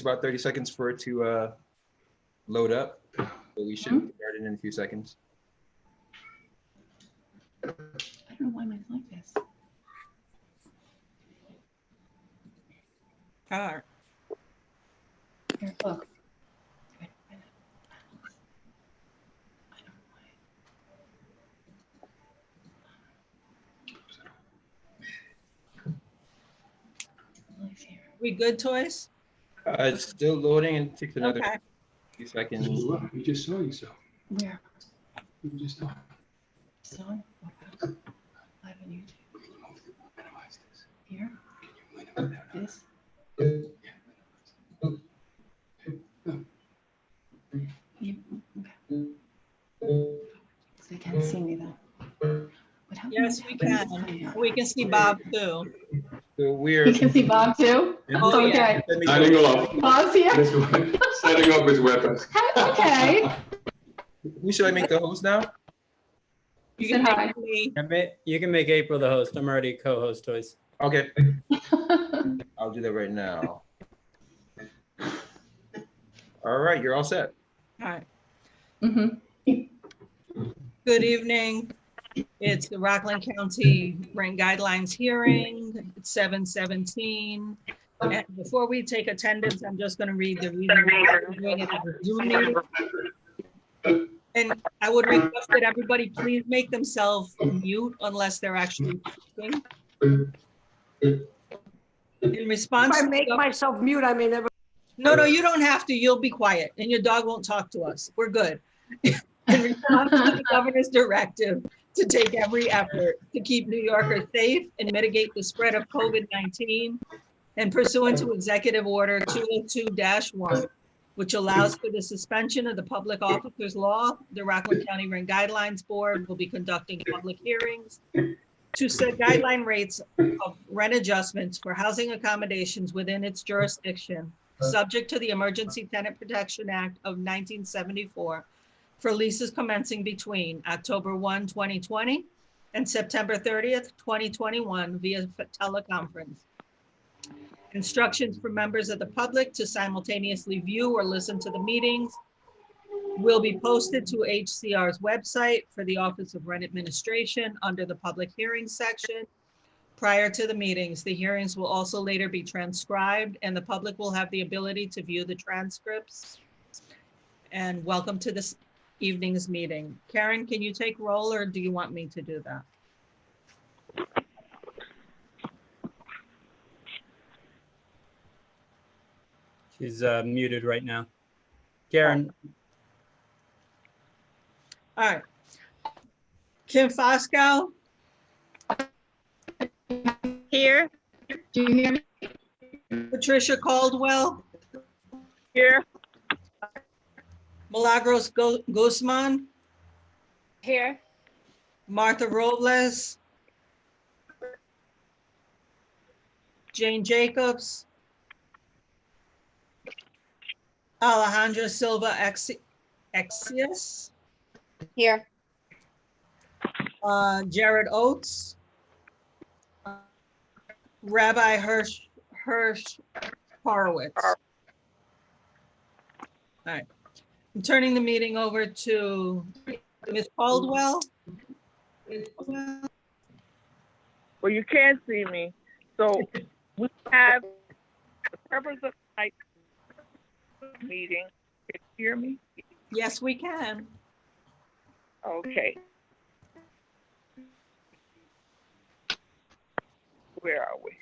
about 30 seconds for it to load up. So we should start it in a few seconds. I don't know why mine's like this. All right. Here, look. We good, Toys? It's still loading and takes another Okay. few seconds. You just saw yourself. Where? You just saw. Son? Live on YouTube. Minimize this. Here? Can you minimize that? This? You, okay. So they can't see me then. What happened? Yes, we can. We can see Bob too. So we're You can see Bob too? Oh, yeah. Okay. Signing off. Bob's here? Setting up his weapons. Okay. Who should I make the host now? You Say can hi. make me. You can make April the host. I'm already co-host, Toys. Okay, I'll do that right now. All right, you're all set. All right. Mm-hmm. Good evening. It's the Rockland County Rent Guidelines hearing. It's 7:17. And before we take attendance, I'm just going to read the reason why we're doing it as a Zoom meeting. And I would request that everybody please make themselves mute unless they're actually speaking. In response, If I make myself mute, I may never. no, you don't have to. You'll be quiet and your dog won't talk to us. We're good. In response to the governor's directive to take every effort to keep New Yorkers safe and mitigate the spread of COVID-19, and pursuant to Executive Order 202-1, which allows for the suspension of the Public Officers Law, the Rockland County Rent Guidelines Board will be conducting public hearings to set guideline rates of rent adjustments for housing accommodations within its jurisdiction, subject to the Emergency Tenant Protection Act of 1974 for leases commencing between October 1, 2020 and September 30th, 2021 via teleconference. Instructions for members of the public to simultaneously view or listen to the meetings will be posted to HCR's website for the Office of Rent Administration under the public hearings section. Prior to the meetings, the hearings will also later be transcribed and the public will have the ability to view the transcripts. And welcome to this evening's meeting. Karen, can you take roll or do you want me to do that? She's muted right now. Karen, All right. Kim Fosco, Here. Do you hear me? Patricia Caldwell, Here. Milagros Guzman, Here. Martha Robles, Jane Jacobs, Alejandra Silva Exius, Here. Jared Oates, Rabbi Hirsch Horowitz. All right. I'm turning the meeting over to Ms. Caldwell. Well, you can't see me. So we have the purpose of tonight's meeting. Can you hear me? Yes, we can. Okay. Where are we?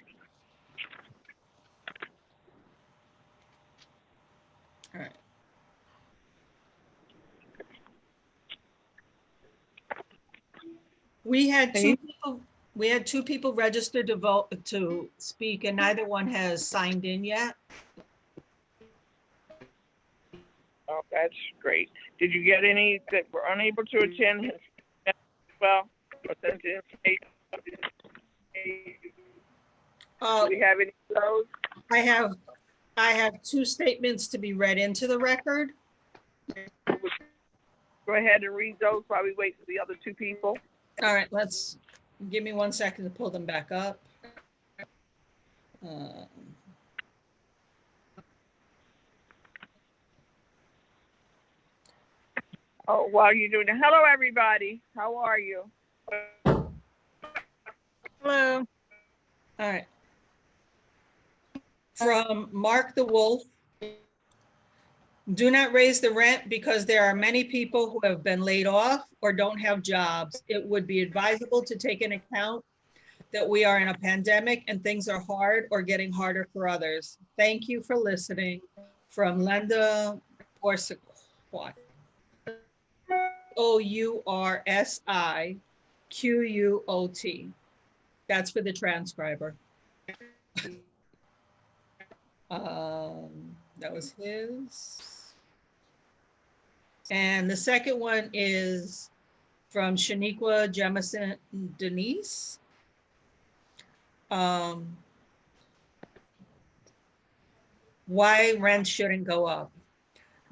All right. We had two people registered to vote to speak and neither one has signed in yet. Oh, that's great. Did you get any that were unable to attend as well? Or sent in? Do we have any of those? I have two statements to be read into the record. Go ahead and read those while we wait for the other two people. All right, give me 1 second to pull them back up. Oh, while you're doing it, hello everybody. How are you? Hello. All right. From Mark the Wolf. Do not raise the rent because there are many people who have been laid off or don't have jobs. It would be advisable to take into account that we are in a pandemic and things are hard or getting harder for others. Thank you for listening. From Linda Orsiquot. Oursiquot. That's for the transcriber. That was his. And the second one is from Shaniqua Jemison Denise. Why rent shouldn't go up.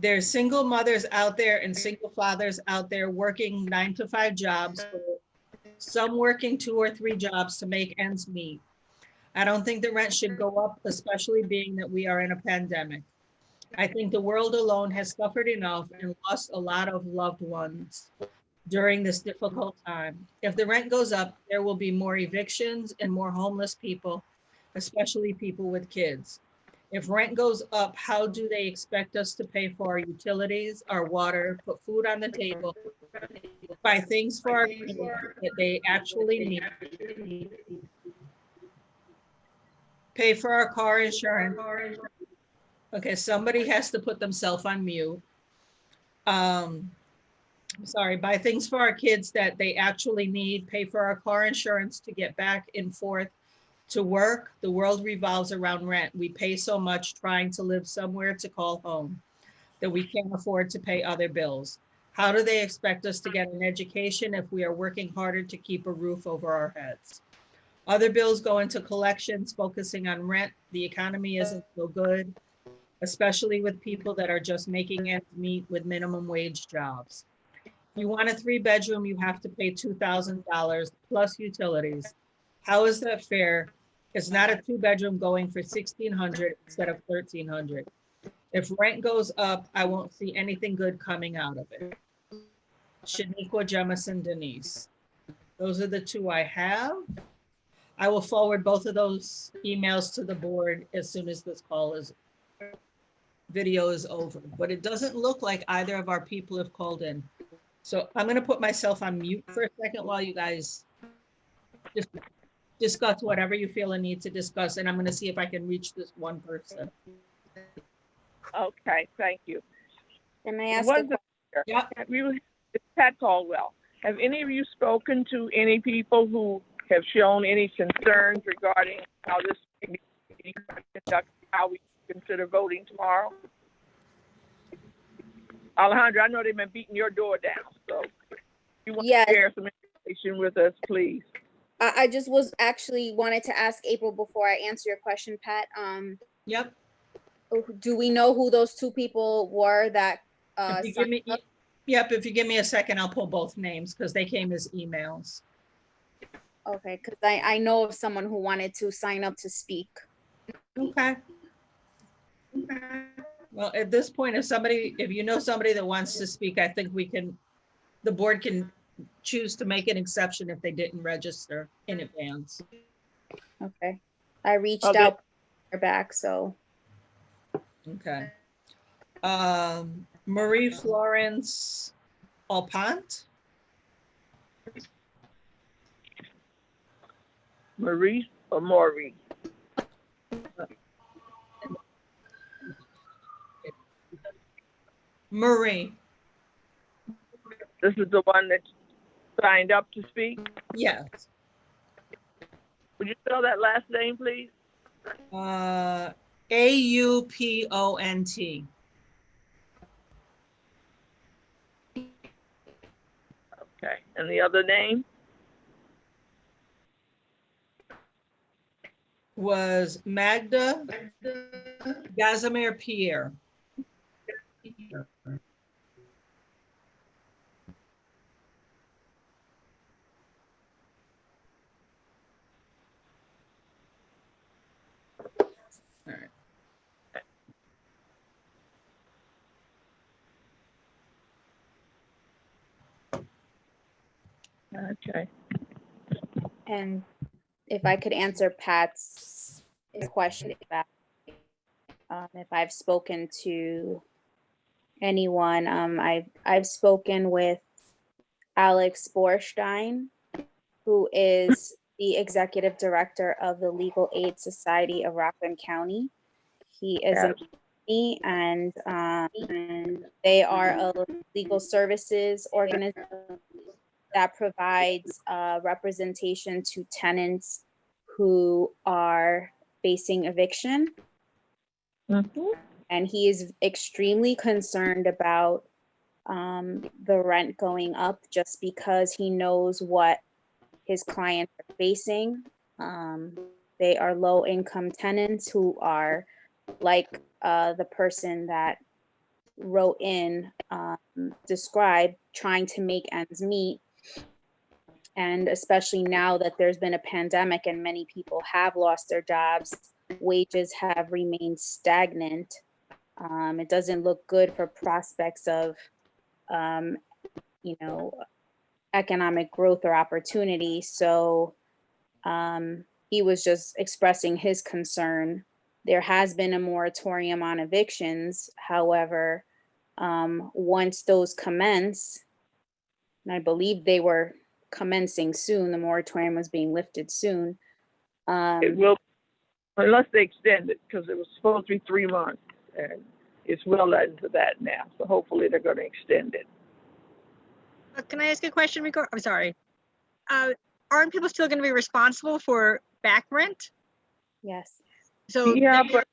There's single mothers out there and single fathers out there working 9-to-5 jobs, some working 2 or 3 jobs to make ends meet. I don't think the rent should go up, especially being that we are in a pandemic. I think the world alone has suffered enough and lost a lot of loved ones during this difficult time. If the rent goes up, there will be more evictions and more homeless people, especially people with kids. If rent goes up, how do they expect us to pay for our utilities, our water, put food on the table, buy things for our kids that they actually need, pay for our car insurance? Okay, somebody has to put themselves on mute. Sorry, buy things for our kids that they actually need, pay for our car insurance to get back and forth to work. The world revolves around rent. We pay so much trying to live somewhere to call home that we can't afford to pay other bills. How do they expect us to get an education if we are working harder to keep a roof over our heads? Other bills go into collections, focusing on rent. The economy isn't so good, especially with people that are just making ends meet with minimum wage jobs. If you want a 3-bedroom, you have to pay $2,000 plus utilities. How is that fair? It's not a 2-bedroom going for $1,600 instead of $1,300. If rent goes up, I won't see anything good coming out of it. Shaniqua Jemison Denise. Those are the 2 I have. I will forward both of those emails to the board as soon as this video is over, but it doesn't look like either of our people have called in. So I'm going to put myself on mute for a second while you guys just discuss whatever you feel a need to discuss. And I'm going to see if I can reach this one person. Okay, thank you. Can I ask? Yeah. It's Pat Caldwell. Have any of you spoken to any people who have shown any concerns regarding how this meeting is conducted, how we consider voting tomorrow? Alejandra, I know they've been beating your door down, so if you want to share some information with us, please. I just was actually wanted to ask April before I answer your question, Pat. Yep. Do we know who those 2 people were that If you give me a second, I'll pull both names because they came as emails. Okay, because I know of someone who wanted to sign up to speak. Okay. Well, at this point, if you know somebody that wants to speak, I think the board can choose to make an exception if they didn't register in advance. Okay. I reached out back, so. Okay. Marie Florence Alpont. Marie or Maury? Marie. This is the one that signed up to speak? Yes. Would you spell that last name, please? Aupont. Okay, and the other name? Was Magda Gazimir Pierre. All right. Okay. And if I could answer Pat's question about if I've spoken to anyone, I've spoken with Alex Borstein, who is the executive director of the Legal Aid Society of Rockland County. He is an attorney, and they are a legal services organization that provides representation to tenants who are facing eviction. Mhm. And he is extremely concerned about the rent going up just because he knows what his clients are facing. They are low income tenants who are like the person that wrote in, described trying to make ends meet. And especially now that there's been a pandemic and many people have lost their jobs, wages have remained stagnant. It doesn't look good for prospects of, economic growth or opportunity. So he was just expressing his concern. There has been a moratorium on evictions. However, once those commence, and I believe they were commencing soon, the moratorium was being lifted soon. It will, unless they extend it, because it was supposed to be 3 months, and it's well into that now. So hopefully they're going to extend it. Can I ask a question? I'm sorry. Aren't people still going to be responsible for back rent? Yes. So, Yeah, but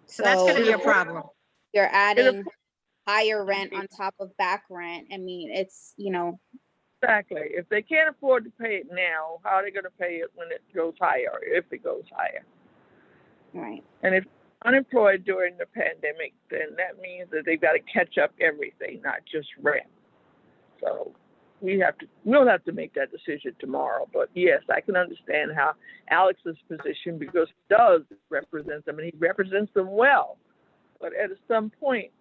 so that's going to be a problem. You're adding higher rent on top of back rent. I mean, it's, exactly. If they can't afford to pay it now, how are they going to pay it when it goes higher, if it goes higher? right. And if unemployed during the pandemic, then that means that they've got to catch up everything, not just rent. So we'll have to make that decision tomorrow. But yes, I can understand how Alex's position, because he does represent them and he represents them well. But at some point,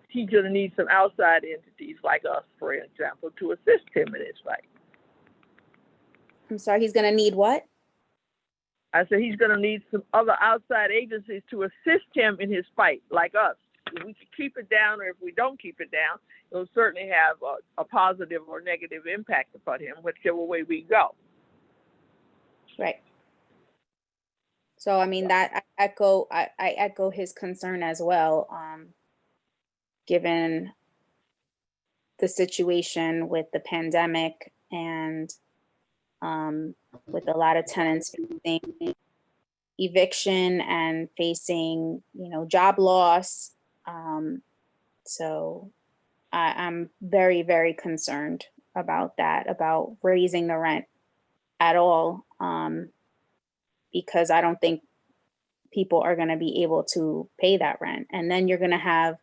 he's going to need some outside entities like us, for example, to assist him in his fight. I'm sorry, he's gonna need what? I said he's going to need some other outside agencies to assist him in his fight, like us. If we can keep it down, or if we don't keep it down, it'll certainly have a positive or negative impact upon him, whichever way we go. Right. So I mean that I echo his concern as well, given the situation with the pandemic and with a lot of tenants facing eviction and facing, job loss. So I'm very, very concerned about that, about raising the rent at all, because I don't think people are going to be able to pay that rent. And then you're going to have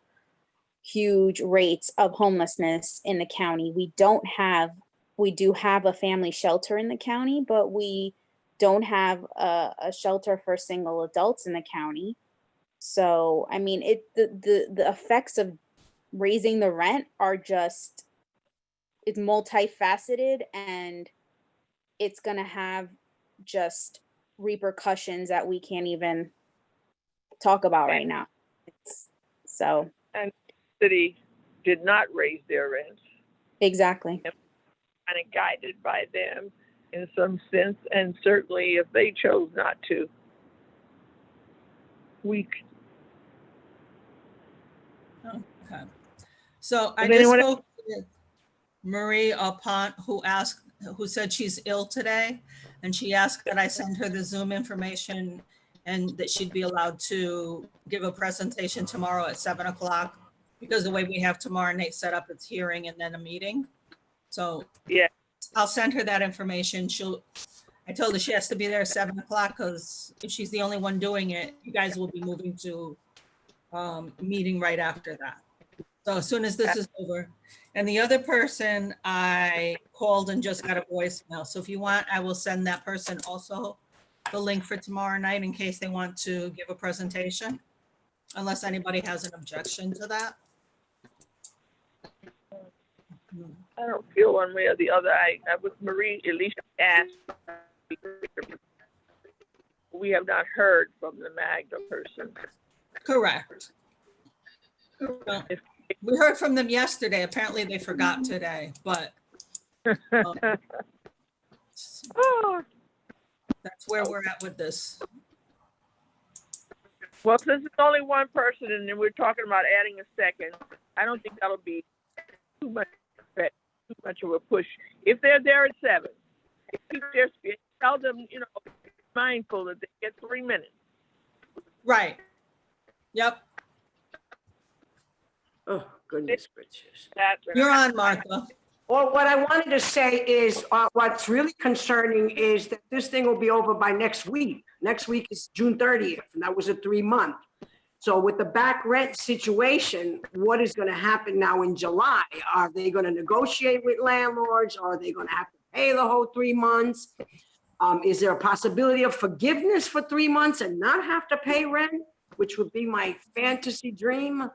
huge rates of homelessness in the county. We do have a family shelter in the county, but we don't have a shelter for single adults in the county. So, I mean, the effects of raising the rent are it's multifaceted, and it's going to have just repercussions that we can't even talk about right now. And the city did not raise their rents. Exactly. Kind of guided by them in some sense, and certainly if they chose not to, we. Okay. So I Does just anyone- spoke with Marie Alpont, who said she's ill today, and she asked that I send her the Zoom information and that she'd be allowed to give a presentation tomorrow at 7:00, because the way we have tomorrow night set up, it's hearing and then a meeting. So Yeah. I'll send her that information. I told her she has to be there at 7:00, because if she's the only one doing it, you guys will be moving to meeting right after that. So as soon as this is over. And the other person, I called and just got a voicemail. So if you want, I will send that person also the link for tomorrow night in case they want to give a presentation, unless anybody has an objection to that. I don't feel one way or the other. I with Marie, at least asked. We have not heard from the Magna person. Correct. Well, we heard from them yesterday. Apparently they forgot today, but Oh, that's where we're at with this. well, since it's only one person and then we're talking about adding a second, I don't think that'll be too much of a push. If they're there at 7, keep their speed. Tell them, you know, be mindful that they get 3 minutes. Right. Yep. Oh, goodness gracious. You're on, Martha. Well, what I wanted to say is, what's really concerning is that this thing will be over by next week. Next week is June 30th, and that was a 3-month. So with the back rent situation, what is going to happen now in July? Are they going to negotiate with landlords? Are they going to have to pay the whole 3 months? Is there a possibility of forgiveness for 3 months and not have to pay rent, which would be my fantasy dream?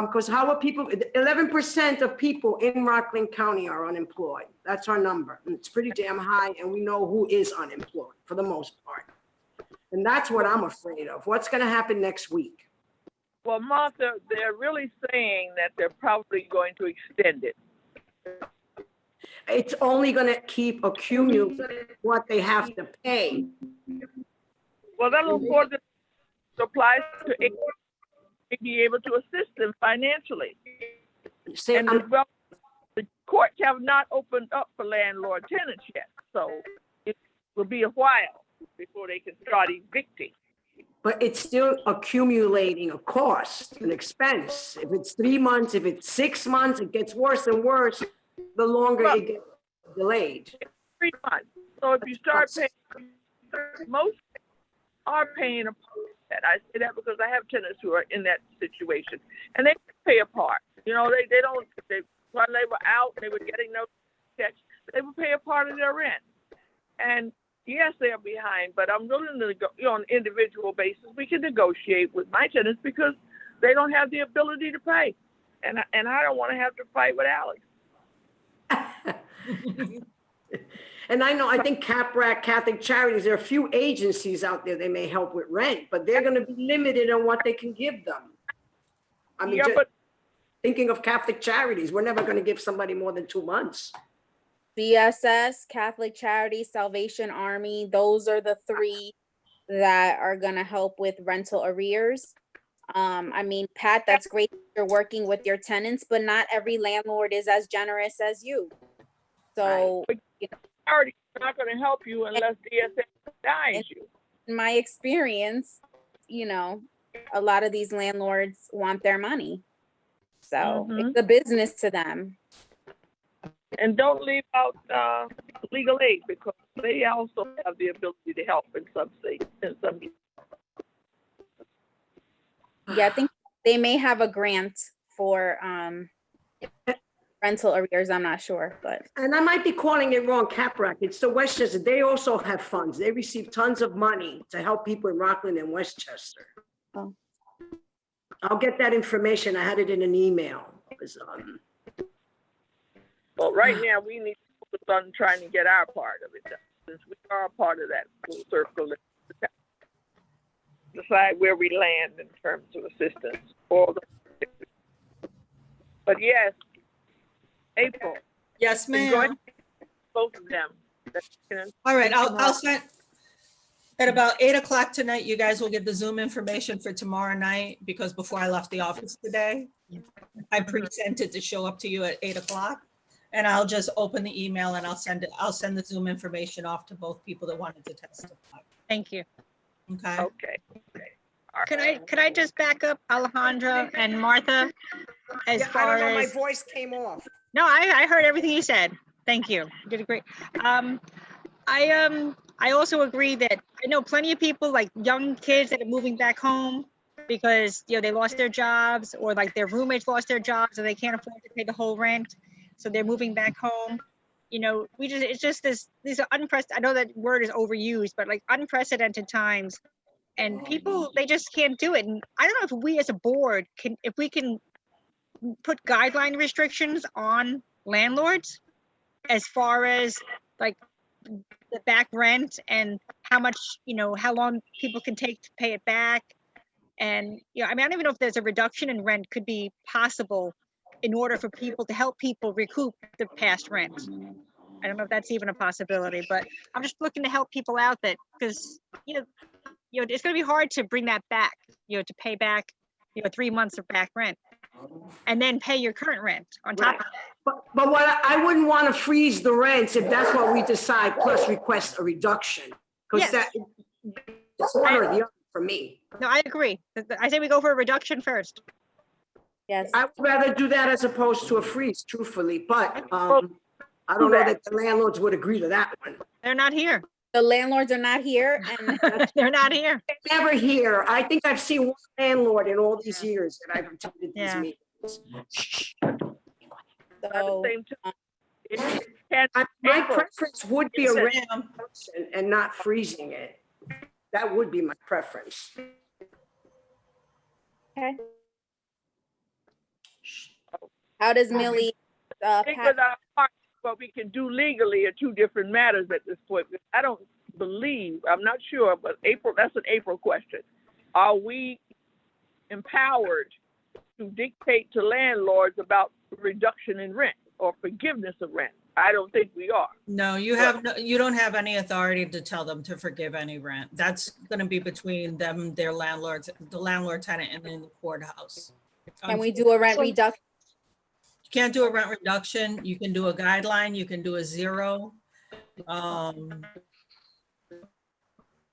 Because how are people, 11% of people in Rockland County are unemployed. That's our number. And it's pretty damn high. And we know who is unemployed for the most part. And that's what I'm afraid of. What's going to happen next week? Well, Martha, they're really saying that they're probably going to extend it. It's only going to keep accumulating what they have to pay. Well, that'll afford them to apply to be able to assist them financially. Say, And the courts have not opened up for landlord tenants yet, so it will be a while before they can start evicting. but it's still accumulating a cost, an expense. If it's 3 months, if it's 6 months, it gets worse and worse the longer it gets delayed. 3 months. So if you start paying, most are paying a part of that. I say that because I have tenants who are in that situation, and they pay a part. You know, when they were out, they were getting no checks. They would pay a part of their rent, and yes, they are behind. But I'm willing to go, on an individual basis. We can negotiate with my tenants because they don't have the ability to pay, and I don't want to have to fight with Alex. And I think CAPRAC, Catholic Charities, there are a few agencies out there, they may help with rent, but they're going to be limited on what they can give them. I mean, Yeah, but thinking of Catholic Charities, we're never going to give somebody more than 2 months. BSS, Catholic Charities, Salvation Army, those are the 3 that are gonna help with rental arrears. I mean, Pat, that's great that you're working with your tenants, but not every landlord is as generous as you. So, already not going to help you unless DSS denies you. in my experience, a lot of these landlords want their money. So it's a business to them. And don't leave out legal aid because they also have the ability to help in some states. Yeah, I think they may have a grant for rental arrears. I'm not sure, but. And I might be calling it wrong, CAPRAC. It's the Westchester. They also have funds. They receive tons of money to help people in Rockland and Westchester. Oh. I'll get that information. I had it in an email. Well, right now we need to focus on trying to get our part of it done, since we are a part of that full circle. Decide where we land in terms of assistance. But yes, April. Yes, ma'am. Both of them. All right, I'll send, at about 8 o'clock tonight, you guys will get the Zoom information for tomorrow night, because before I left the office today, I pre-sent it to show up to you at 8 o'clock. And I'll just open the email and I'll send the Zoom information off to both people that wanted to testify. Thank you. Okay. Okay. Could I just back up Alejandra and Martha as far I don't know, as? my voice came off. No, I heard everything you said. Thank you. You did a great. I also agree that I know plenty of people, like young kids, that are moving back home because they lost their jobs, or like their roommates lost their jobs and they can't afford to pay the whole rent, so they're moving back home. It's just these are unprecedented. I know that word is overused, but like unprecedented times, and people, they just can't do it. And I don't know if we as a board can put guideline restrictions on landlords as far as like the back rent and how much, how long people can take to pay it back. And, I mean, I don't even know if there's a reduction in rent could be possible in order for people to help people recoup the past rent. I don't know if that's even a possibility, but I'm just looking to help people out that, because, it's going to be hard to bring that back, to pay back, 3 months of back rent and then pay your current rent on top of that. But what I wouldn't want to freeze the rents if that's what we decide, plus request a reduction. Because Yes. it's one or the other for me. No, I agree. I say we go for a reduction first. Yes. I would rather do that as opposed to a freeze, truthfully, but I don't know that the landlords would agree to that one. They're not here. The landlords are not here and They're not here. They're never here. I think I've seen one landlord in all these years that I've attended these Yeah. meetings. At the so same time, if you can, My April, preference would be a Yes, rent ma'am. reduction and not freezing it. That would be my preference. okay. How does Millie think pass? with our heart, what we can do legally are two different matters at this point. I don't believe, I'm not sure, but April, that's an April question. Are we empowered to dictate to landlords about reduction in rent or forgiveness of rent? I don't think we are. No, you don't have any authority to tell them to forgive any rent. That's going to be between them, their landlords, the landlord tenant, and then the courthouse. Can we do a rent reduction? You can't do a rent reduction. You can do a guideline. You can do a zero.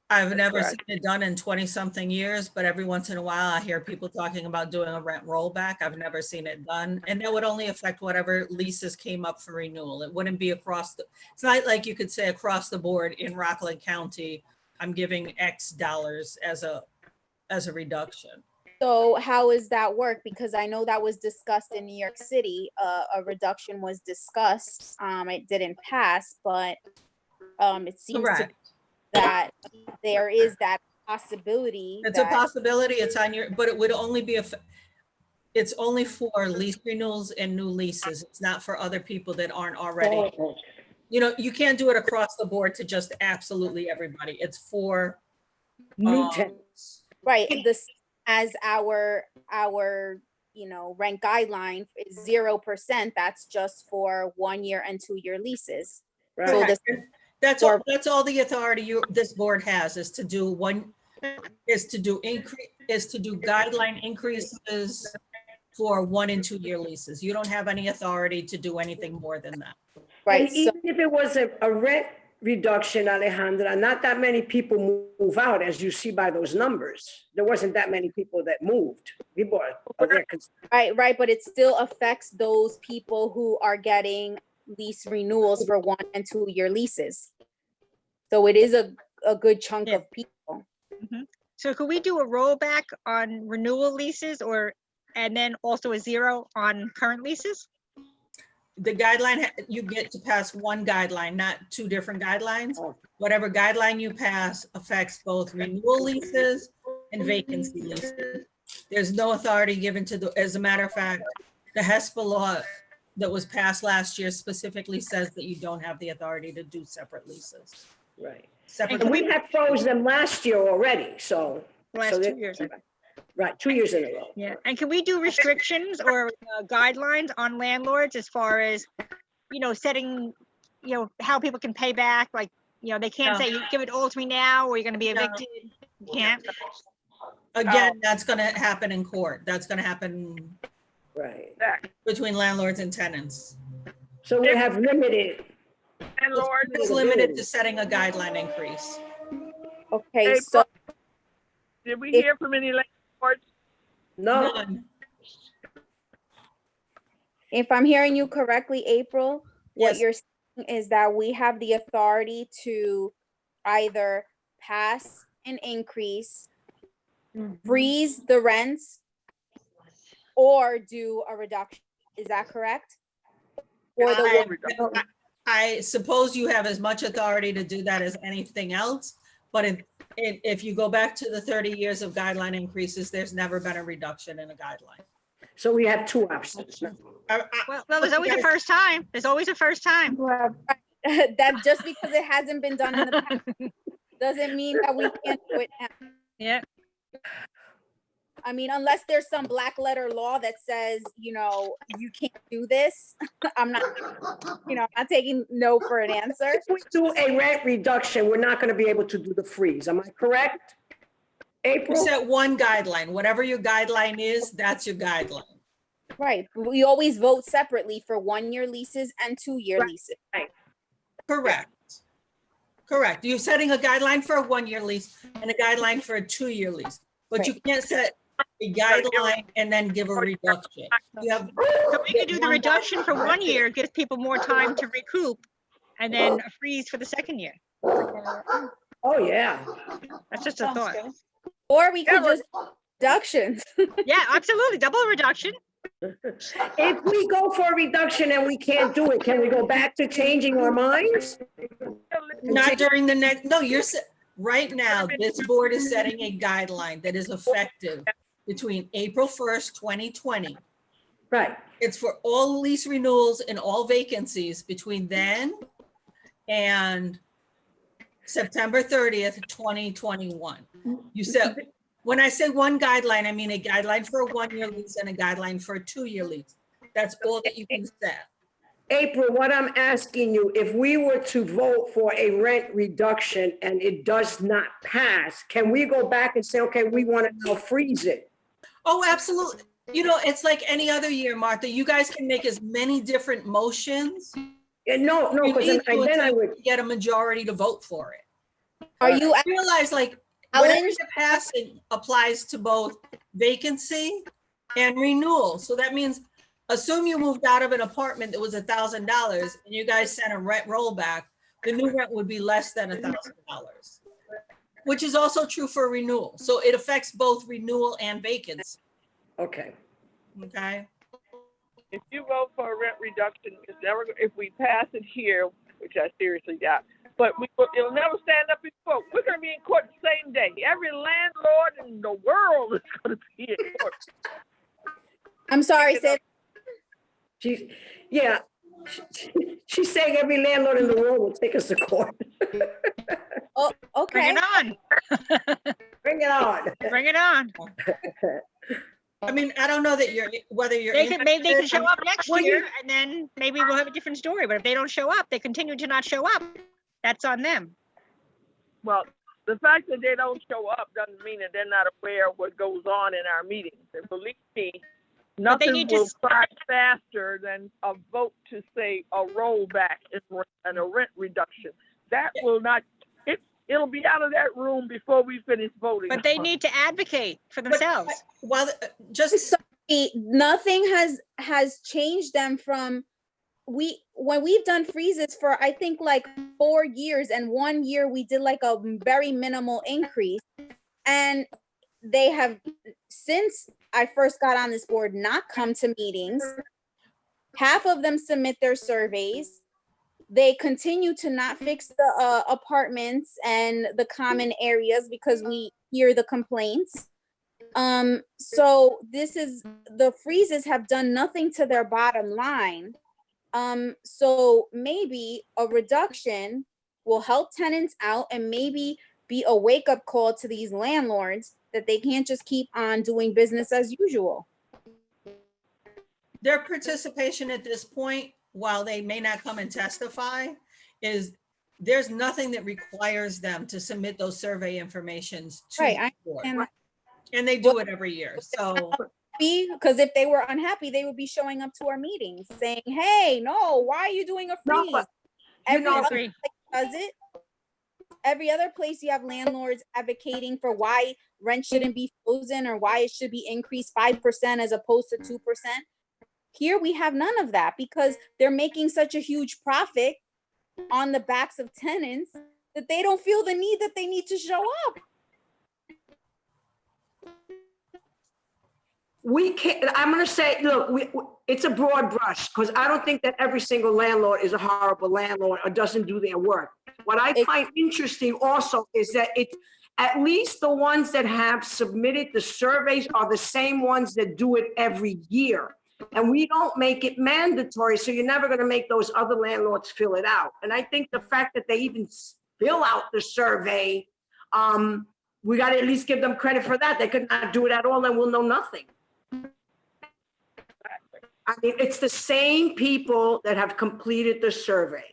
I've never seen it done in 20-something years, but every once in a while I hear people talking about doing a rent rollback. I've never seen it done. And that would only affect whatever leases came up for renewal. It wouldn't be it's not like you could say across the board in Rockland County, I'm giving X dollars as a reduction. So how does that work? Because I know that was discussed in New York City. A reduction was discussed. It didn't pass, but it seems Correct. that there is that possibility. It's a possibility. It's on your, but it would only be it's only for lease renewals and new leases. It's not for other people that aren't already. You can't do it across the board to just absolutely everybody. It's for New tenants. Right. This as our rent guideline is 0%. That's just for 1 year and 2 year leases. Right. So this That's all the authority this board has is to do guideline increases for 1 and 2 year leases. You don't have any authority to do anything more than that. right. And So even if it was a rent reduction, Alejandra, not that many people move out, as you see by those numbers. There wasn't that many people that moved. People are there. right, but it still affects those people who are getting lease renewals for 1 and 2 year leases. So it is a good chunk of people. So could we do a rollback on renewal leases and then also a zero on current leases? The guideline, you get to pass one guideline, not 2 different guidelines. Whatever guideline you pass affects both renewal leases and vacancy leases. There's no authority given as a matter of fact, the HESPA law that was passed last year specifically says that you don't have the authority to do separate leases. Right. Separate. And we had froze them last year already, so. Last 2 years. Right, 2 years in a row. Yeah. And can we do restrictions or guidelines on landlords as far as, setting, how people can pay back? Like, they can't say, you give it all to me now, or you're going to be evicted. You can't. Again, that's going to happen in court. That's going to happen Right. between landlords and tenants. So we have limited. Landlords, It's limited to setting a guideline increase. Okay, April. so did we hear from any landlords? No, None. if I'm hearing you correctly, April, what Yes. you're saying is that we have the authority to either pass an increase, freeze the rents, or do a reduction. Is that correct? Or I suppose you have as much authority to do that as anything else, but if you go back to the 30 years of guideline increases, there's never been a reduction in a guideline. So we have two options now. Well, there's always a first time. There's always a first time. That just because it hasn't been done in the past doesn't mean that we can't do it now. Yeah. I mean, unless there's some black letter law that says, you you can't do this. I'm not, I'm not taking no for an answer. If we do a rent reduction, we're not going to be able to do the freeze. Am I correct? You April? set one guideline, whatever your guideline is, that's your guideline. Right. We always vote separately for 1-year leases and 2-year leases. Correct. Correct. You're setting a guideline for a 1-year lease and a guideline for a 2-year lease, but you can't set a guideline and then give a reduction. You have, So we could do the reduction for 1 year, gives people more time to recoup, and then a freeze for the second year. Oh, yeah. That's just a thought. Or we could just reductions. Yeah, absolutely. Double reduction. If we go for a reduction and we can't do it, can we go back to changing our minds? not during the next, no, right now, this board is setting a guideline that is effective between April 1st, 2020. Right. It's for all lease renewals and all vacancies between then and September 30th, 2021. You said, when I say one guideline, I mean a guideline for a 1-year lease and a guideline for a 2-year lease. That's all that you can set. April, what I'm asking you, if we were to vote for a rent reduction and it does not pass, can we go back and say, okay, we want to now freeze it? Oh, absolutely. It's like any other year, Martha. You guys can make as many different motions. No, You because need to then I would. get a majority to vote for it. Are you Realize like whatever you pass, it applies to both vacancy and renewal. So that means, assume you moved out of an apartment that was $1,000 and you guys sent a rent rollback, the new rent would be less than $1,000, which is also true for renewal. So it affects both renewal and vacancy. Okay. Okay. If you vote for a rent reduction, it's never, if we pass it here, which I seriously doubt, but it'll never stand up in court. We're going to be in court the same day. Every landlord in the world is going to be in court. I'm sorry, Sid. She's saying every landlord in the world will take us to court. Oh, okay. Bring it on. Bring it on. Bring it on. I mean, I don't know that whether you're. Maybe they can show up next Well, year, and then maybe we'll have a different story. But if they don't show up, they continue to not show up. That's on them. Well, the fact that they don't show up doesn't mean that they're not aware of what goes on in our meetings. And believe me, nothing will fly faster than a vote to say a rollback and a rent reduction. That will not, it'll be out of that room before we finish voting. But they need to advocate for themselves. Well, just Nothing has changed them from when we've done freezes for I think like 4 years, and 1 year we did like a very minimal increase, and they have since I first got on this board not come to meetings. Half of them submit their surveys. They continue to not fix the apartments and the common areas because we hear the complaints. So the freezes have done nothing to their bottom line. So maybe a reduction will help tenants out and maybe be a wake-up call to these landlords that they can't just keep on doing business as usual. their participation at this point, while they may not come and testify, is there's nothing that requires them to submit those survey informations to Right, the board. and And they do it every year. So because if they were unhappy, they would be showing up to our meetings saying, "Hey, no, why are you doing a No, freeze?" but Every other agree. place does it. Every other place you have landlords advocating for why rent shouldn't be frozen or why it should be increased 5% as opposed to 2%. Here we have none of that because they're making such a huge profit on the backs of tenants that they don't feel the need that they need to show up. We can't, I'm gonna say, look, it's a broad brush, because I don't think that every single landlord is a horrible landlord or doesn't do their work. What I find interesting also is that at least the ones that have submitted the surveys are the same ones that do it every year. And we don't make it mandatory, so you're never gonna make those other landlords fill it out. And I think the fact that they even fill out the survey, we gotta at least give them credit for that. They could not do it at all, and we'll know nothing. I mean, it's the same people that have completed the survey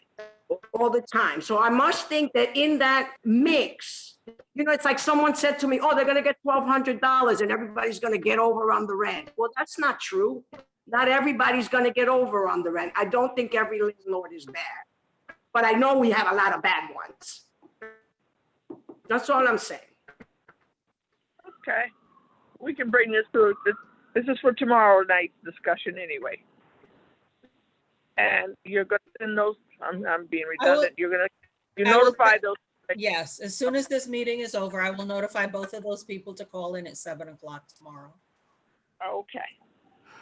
all the time. So I must think that in that mix, you know, it's like someone said to me, oh, they're gonna get $1,200 and everybody's gonna get over on the rent. Well, that's not true. Not everybody's gonna get over on the rent. I don't think every landlord is bad, but I know we have a lot of bad ones. That's all I'm saying. Okay. We can bring this to, this is for tomorrow night's discussion anyway. And you're gonna send those, I'm being redundant, you I will- notify those. Yes, as soon as this meeting is over, I will notify both of those people to call in at 7 o'clock tomorrow. Okay.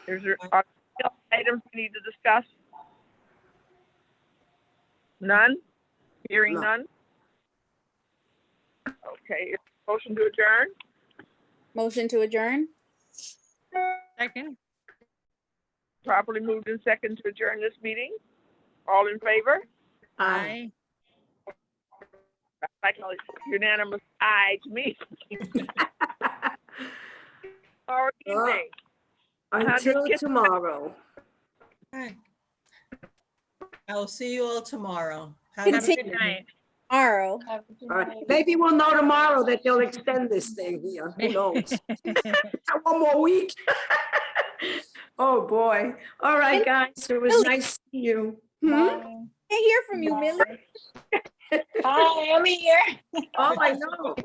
Is there are there items we need to discuss? None? Hearing No. none? Okay, motion to adjourn? Motion to adjourn? Second. Properly moved in second to adjourn this meeting? All in favor? Aye. Like a unanimous aye to me. All evening. Until tomorrow. Okay. I'll see you all tomorrow. Have Good a Have a Continue. good night. Tomorrow. All right. Maybe we'll know tomorrow that they'll extend this thing here. Who knows? One more week. Oh, boy. All right, guys. It was nice seeing you. Can't hear from you, Millie. Hi, I'm here. Oh, I know.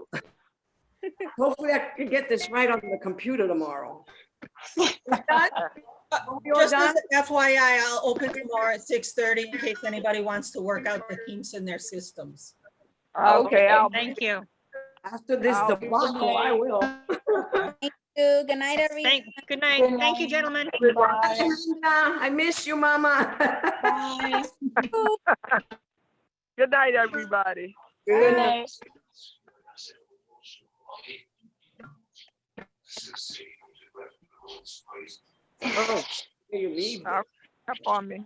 Hopefully I can get this right on the computer tomorrow. We done? We all Just done? as FYI, I'll open tomorrow at 6:30 in case anybody wants to work out the kinks in their systems. Okay, I'll Thank you. After this I'll- debacle, I will. Thank you. Good night, everyone. Good night. Thank you, gentlemen. Amanda, I miss you, Mama. Good night, everybody. Good night. Oh, you leave. Up on me.